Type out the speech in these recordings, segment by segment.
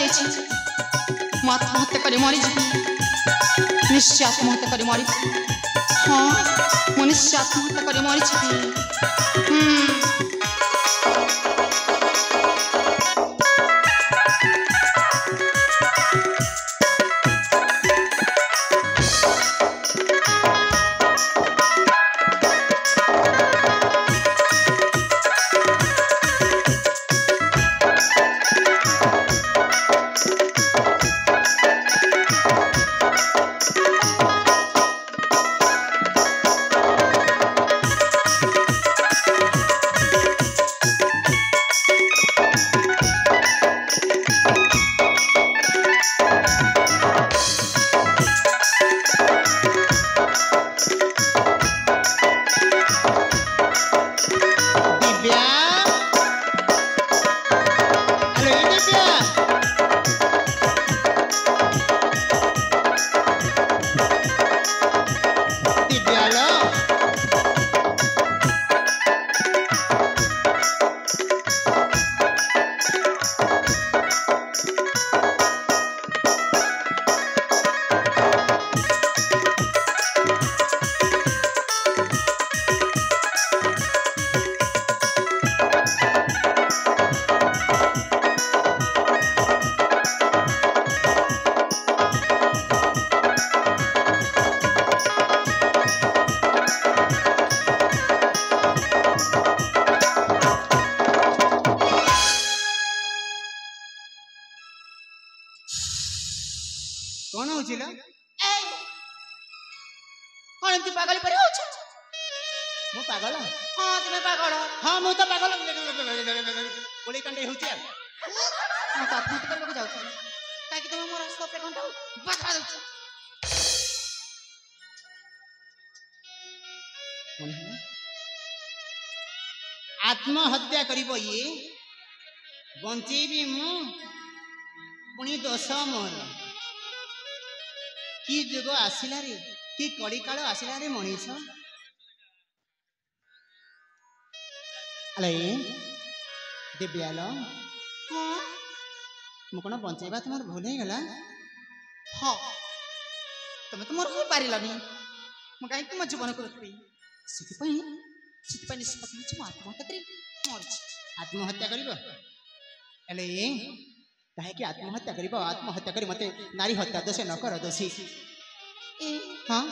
जाइए मु आत्महत्या कर मरी निश्चय आत्महत्या कर मरी हाँ मु निश्चय आत्महत्या कर मरी कौन हो चिला कौन तू पागल पर हो मु पागल हाँ तुम्हें पागल हाँ मु तो पागल कोली कंडे होची मु तो आत्महत्या करबा जाऊ ताकि तुम मोर रास्ता पे घंटा बाधा दउछ आत्महत्या करिबो ये बंचेबी मु पुणी दोष मोर कि जुग आसिला रे कि कड़ी काल आसिला रे मनीष अले दिव्याल हाँ मु कौन बंचेबा तुम भूल हो गला हाँ तुम तो मोर हो पारिलानी मु कहीं तुम जीवन को रखबी सिथिपाई निष्पत्ति छु आत्महत्या करी मरछि आत्महत्या करिबो अले काहे कि आत्महत्या करिबो आत्महत्या करी मते नारी हत्या दोषे न कर दोषी ए हाँ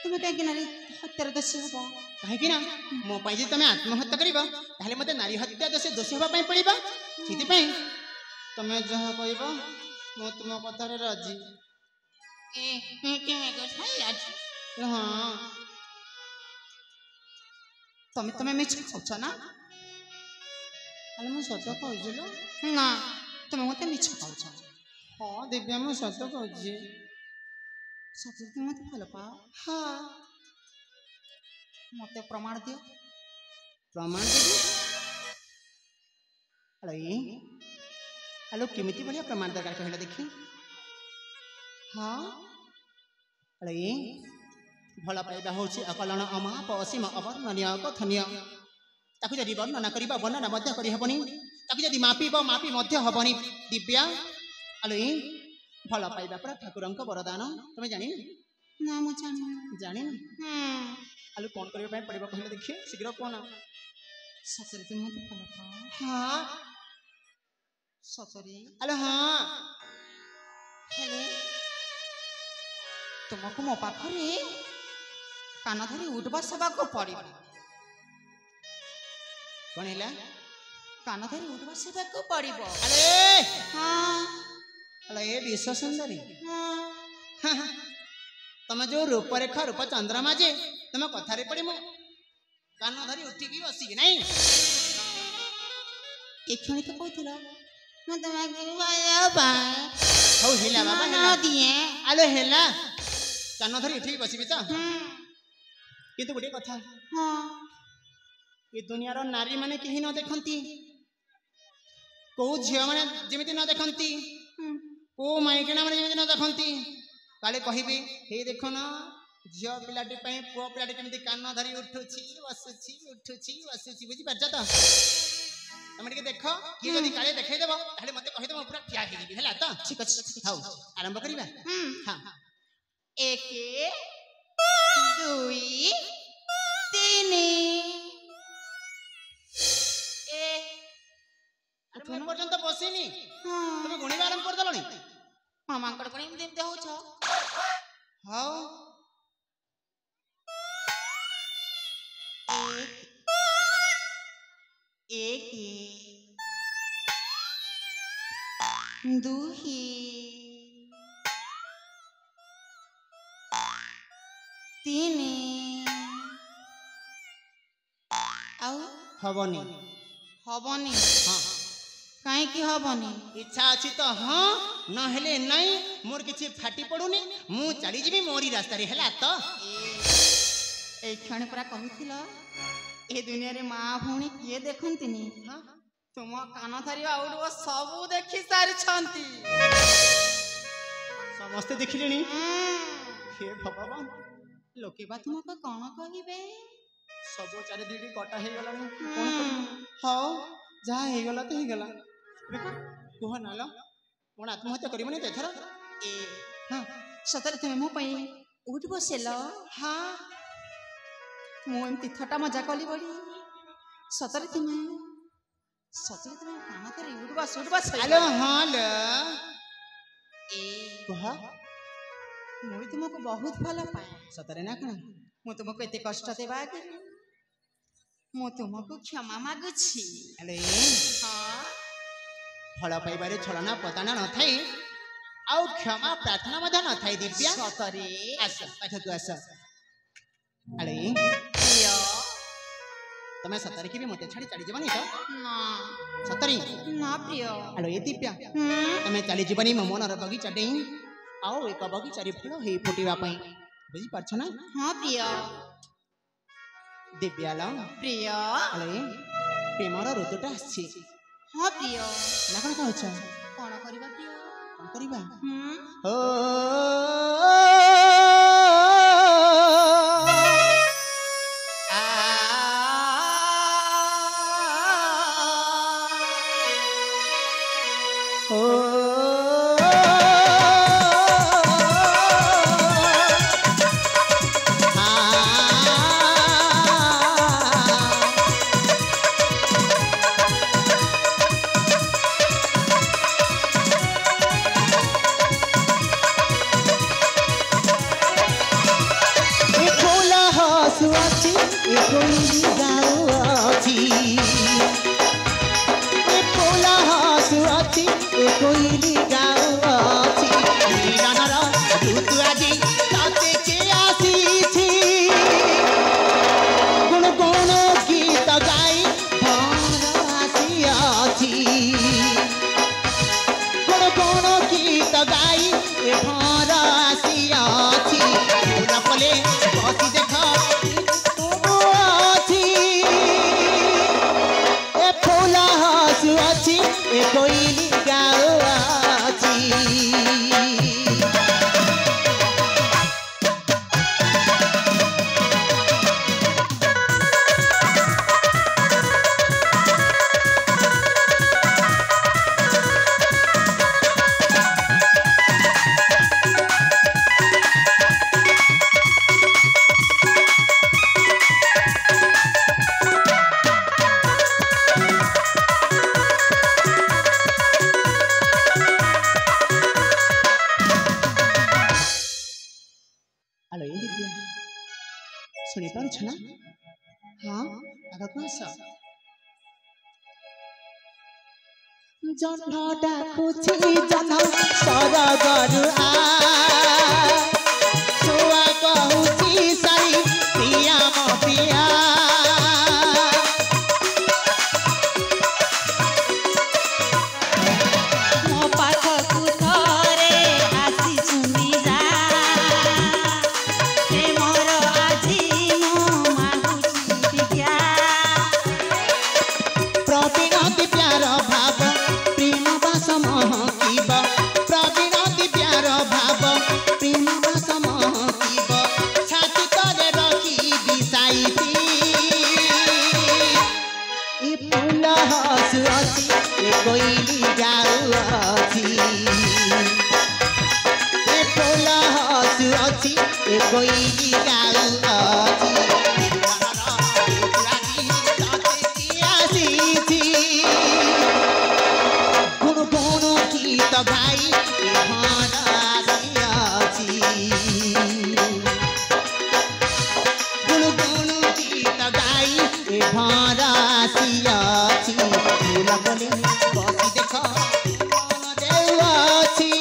तुम कहीं नारी हत्यार दोषी हबो काहे कि ना मो पई जे तमे आत्महत्या करिबो ताले मते नारी हत्या दोषे दोषी होबा पई पड़िबो सिथि पई तमे जहा कहबो मो तुम कथारे राजी ए के में को छाई आज हाँ तुम्हें मिछ खाउछ ना अरे मु सत कहजिलो ना तुम्हें मते मिछ खाउछ हाँ दिव्या मु सत कहजी सच तुम मते भल पाओ हाँ मते प्रमाण दियो प्रमाण देबी अरे हेलो केमिति बढ़िया प्रमाण दरकार कहला देखी हाँ अरे भल पाइबा हूँ अकलन अमाप असीम अवर्णनीय कथनीय ताकू जदि वर्णना करबा वर्णना मध्य करि हेबनी ताकू जदि मापिब मापी मध्य हेबनी दिव्या अले भल पाइबा पर ठाकुरंक वरदान तुम जानि ना मु जानि जानि आलू कौन करबा पय पड़िबा कहले देखिए शीघ्र कोन ससुर तुम मते भल पाओ हाँ ससुरी अले हाँ हेले तुमको मो पाखरे कान धरी उठवा सभा को पड़ी कौन है कान धरी उठवा सभा को पड़ी अरे हाँ अरे ये विश्व सुंदरी हाँ तुम जो रूपरेखा रूप चंद्रमा जे तुम कथारे पड़ी मु कान धरी उठिकी बसिकी नहीं एक क्षण तो कहथिला मैं तुम्हें बाबा हौ हेला बाबा ना दिए आलो हेला कान धरी उठिकी बसिबी तो किंतु गोटे कथा हाँ ये दुनिया रो नारी माने केही न देखंती को झियो माने जेमिति न देखंती को माइकेना माने जेमिति न देखंती काले कहिबे हे देखो ना झियो पिलाटी पई पुओ पिलाटी केमिति कान धरी उठुछि बसुछि बुझि परछ त तमे टिके देखो कि जदी काले देखाई देबो ताले मते कहि देबो पूरा ठिया हेली हैला त ठीक अछि हाउ आरंभ करिबा हां 1 2 3 अरे मैं पर्यंत बसिनी हां तमे गुणी आरंभ कर दलनी मामांकड़ कोनी एमते होछ हाउ 1 2 3 आउ हबनी हबनी हां काहे की हबनी इच्छा अछि तो हां न हेले नहीं मोर किछि फाटी पडुनी मु चली जिबी मोरी रास्ता रे हैला त ए क्षण पूरा कहिथिल ए दुनिया रे मां भौणी किए देखंतिनी हां तुम कान धरी आउडो सब देखि सारी छंती समस्त देखिलेनी हे भगवान लोके बा तुमको कोन कहिबे सब चारे दीडी कटा हे गलानी कोन करी हां जा हे गला त हे गला देखो कोह नालो कोन आत्महत्या करिबनी ते थरा ए हां सतरे तुम मो पई उठ बसेल हां मु एमती थटा मजा कली बड़ी सतरे तुम कान धरी उठ बस हेलो हां ल ए कोह मु तुमको बहुत भल पाए सतरे ना कना मु तुमको एते कष्ट देबा कि मु तुमको क्षमा मागुछि अरे हां फल पाइबारे छलना पताना न थाई आउ क्षमा प्रार्थना मध्य न थाई दिव्या सतरे आस पाठक आस अरे प्रिय तमे सतरे की भी मते छाड़ी चली जबनी तो ना सतरी ना प्रिय अरे ये दिव्या तमे चली जबनी मो मनर बगीचा डेई आओ एक बगीचा रे फूल हे फुटीवा पई बुझी पाछ ना हां प्रिय दिव्या ला प्रिय अरे प्रेमर ऋतुटा आछि हां प्रिय ना कोन कहछ कोन करबा प्रिय कोन करबा ओ सुनी पारुछ ना हाँ आगा कौन सा जन्म डाकुछि जन्म सरगरु आ छुआ कहूछि साई पिया म पिया मो पाखकु थरे आसी सुनी जा हे मोर आजी मो मागुछि विद्या प्रवीणति प्यार भाव प्रेम बास महकिब प्रवीणति प्यार ए कोई गाऊ अछि राजी ताते की आसीथि गुण गुण गीत गाई ए भारासी अछि गुण गुण गीत गाई ए भारासी अछि फूल कोले बसी देख मन देउछि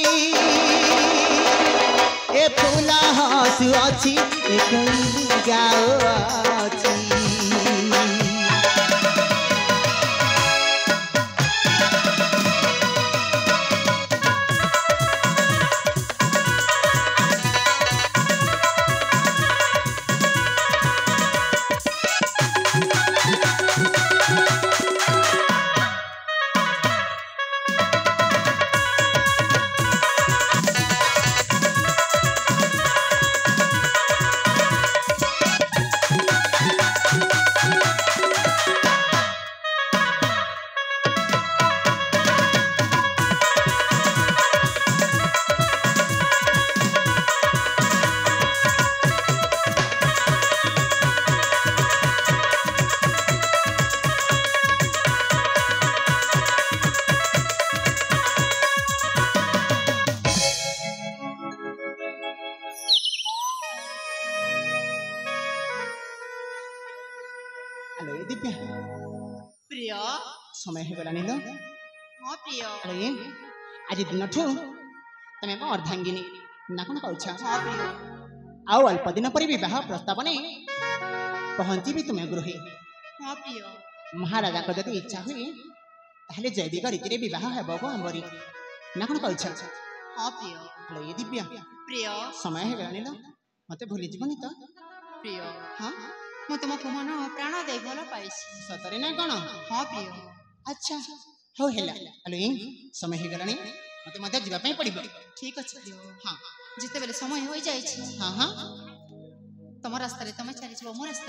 ए फूल हसु अछि ए कोई गाऊ अछि हेलो दिव्या प्रिय समय हो गलानी लो हाँ प्रिय अरे आज दिन ठू तमे को अर्धांगिनी ना कोन कहछ हाँ प्रिय आउ अल्प दिन पर विवाह प्रस्ताव ने पहुंची भी तुम्हें गृहे हाँ प्रिय महाराजा को यदि इच्छा हुई ताहले जैविक रीति रे विवाह हेबो को हमरी ना कोन कहछ हाँ प्रिय हेलो दिव्या प्रिय समय हो गलानी लो मते भूली जीवनी तो प्रिय हां ମୁଁ ତୁମକୁ ମନ ପ୍ରାଣ ଦେଇ ଭଲ ପାଇଛି ସତରେ ନା କଣ ହଁ ପ୍ରିୟ ଆଚ୍ଛା ହଉ ହେଲା ହେଲୋ ସମୟ ହେଇଗଲାଣି ମତେ ମଧ୍ୟ ଯିବା ପାଇଁ ପଡ଼ିବ ଠିକ ଅଛି ପ୍ରିୟ ହଁ ଯେତେବେଳେ ସମୟ ହୋଇଯାଇଛି ହଁ ହଁ ତମ ରାସ୍ତାରେ ତମେ ଚାଲିଯିବ ମୋ ରାସ୍ତାରେ